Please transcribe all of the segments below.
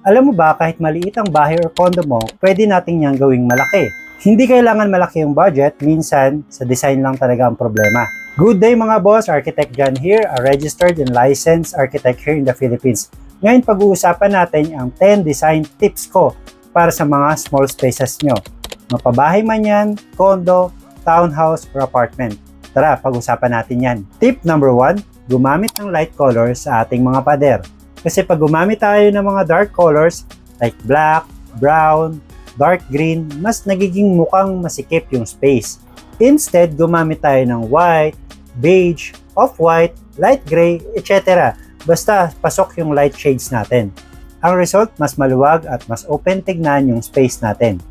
Alam mo ba, kahit maliit ang bahay or condo mo, pwede natin niyang gawing malaki. Hindi kailangan malaki yung budget, minsan sa design lang talaga ang problema. Good day mga boss, Architect John here, a registered and licensed architect here in the Philippines. Ngayon pag-uusapan natin ang 10 design tips ko para sa mga small spaces nyo. Mapabahay man yan, condo, townhouse, or apartment. Tara, pag-usapan natin yan. Tip number 1, gumamit ng light colors sa ating mga pader. Kasi pag gumamit tayo ng mga dark colors like black, brown, dark green, mas nagiging mukhang masikip yung space. Instead, gumamit tayo ng white, beige, off-white, light gray, etc. Basta pasok yung light shades natin. Ang result, mas maluwag at mas open tignan yung space natin.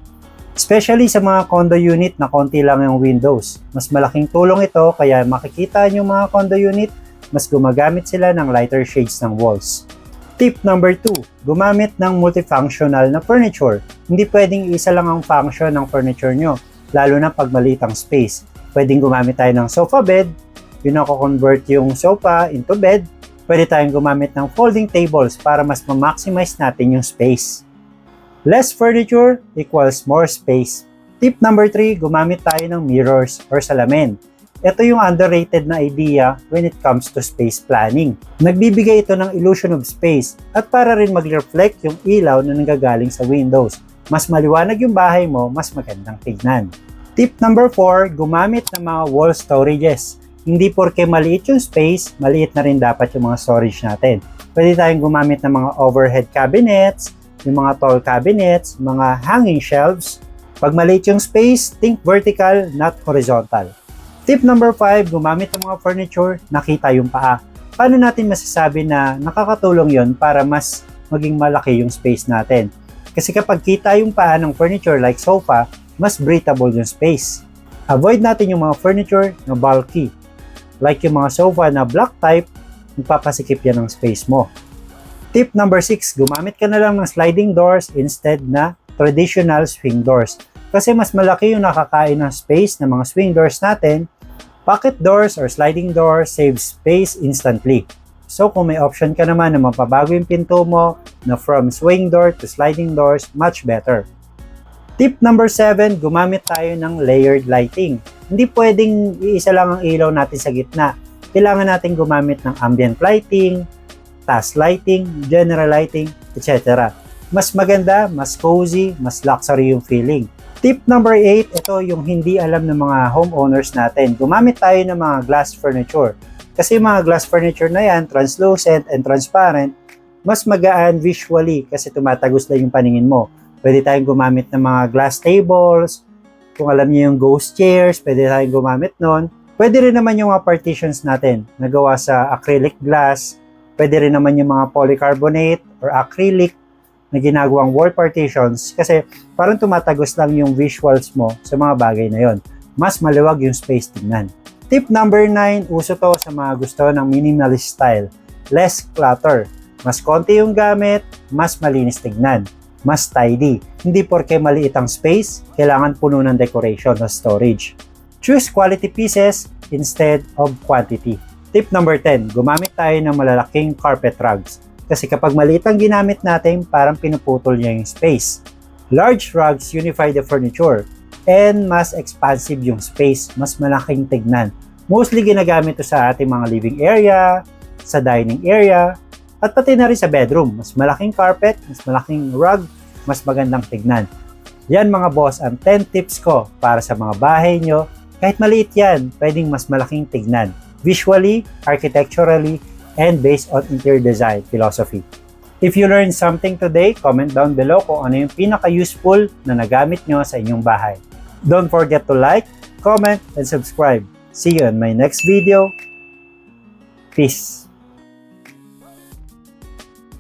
Especially sa mga condo unit na konti lang yung windows. Mas malaking tulong ito kaya makikita nyo mga condo unit, mas gumagamit sila ng lighter shades ng walls. Tip number 2, gumamit ng multifunctional na furniture. Hindi pwedeng isa lang ang function ng furniture nyo, lalo na pag maliit ang space. Pwedeng gumamit tayo ng sofa bed, pinako-convert yung sofa into bed. Pwede tayong gumamit ng folding tables para mas ma-maximize natin yung space. Less furniture equals more space. Tip number 3, gumamit tayo ng mirrors or salamin. Ito yung underrated na idea when it comes to space planning. Nagbibigay ito ng illusion of space at para rin mag-reflect yung ilaw na nanggagaling sa windows. Mas maliwanag yung bahay mo, mas magandang tignan. Tip number 4, gumamit ng mga wall storages. Hindi porke maliit yung space, maliit na rin dapat yung mga storage natin. Pwede tayong gumamit ng mga overhead cabinets, yung mga tall cabinets, mga hanging shelves. Pag maliit yung space, think vertical, not horizontal. Tip number 5, gumamit ng mga furniture, nakita yung paa. Paano natin masasabi na nakakatulong yon para mas maging malaki yung space natin? Kasi kapag kita yung paa ng furniture like sofa, mas breathable yung space. Avoid natin yung mga furniture na bulky. Like yung mga sofa na block type, magpapasikip yan ng space mo. Tip number 6, gumamit ka na lang ng sliding doors instead na traditional swing doors. Kasi mas malaki yung nakakain ng space ng mga swing doors natin. Pocket doors or sliding doors save space instantly. So kung may option ka naman na mapabago yung pinto mo na from swing door to sliding doors, much better. Tip number 7, gumamit tayo ng layered lighting. Hindi pwedeng iisa lang ang ilaw natin sa gitna. Kailangan natin gumamit ng ambient lighting, task lighting, general lighting, etc. Mas maganda, mas cozy, mas luxury yung feeling. Tip number 8, ito yung hindi alam ng mga homeowners natin. Gumamit tayo ng mga glass furniture. Kasi mga glass furniture na yan, translucent and transparent, mas magaan visually kasi tumatagos lang yung paningin mo. Pwede tayong gumamit ng mga glass tables. Kung alam niyo yung ghost chairs, pwede tayong gumamit nun. Pwede rin naman yung mga partitions natin na gawa sa acrylic glass. Pwede rin naman yung mga polycarbonate or acrylic na ginagawang wall partitions kasi parang tumatagos lang yung visuals mo sa mga bagay na yon. Mas maluwag yung space tingnan. Tip number 9, uso to sa mga gusto ng minimalist style. Less clutter. Mas konti yung gamit, mas malinis tignan. Mas tidy. Hindi porke maliit ang space, kailangan puno ng decoration o storage. Choose quality pieces instead of quantity. Tip number 10, gumamit tayo ng malalaking carpet rugs. Kasi kapag maliit ang ginamit natin, parang pinuputol niya yung space. Large rugs unify the furniture and mas expansive yung space, mas malaking tignan. Mostly ginagamit ito sa ating mga living area, sa dining area, at pati na rin sa bedroom. Mas malaking carpet, mas malaking rug, mas magandang tignan. Yan mga boss, ang 10 tips ko para sa mga bahay nyo. Kahit maliit yan, pwedeng mas malaking tignan. Visually, architecturally, and based on interior design philosophy. If you learned something today, comment down below kung ano yung pinaka-useful na nagamit nyo sa inyong bahay. Don't forget to like, comment, and subscribe. See you in my next video. Peace!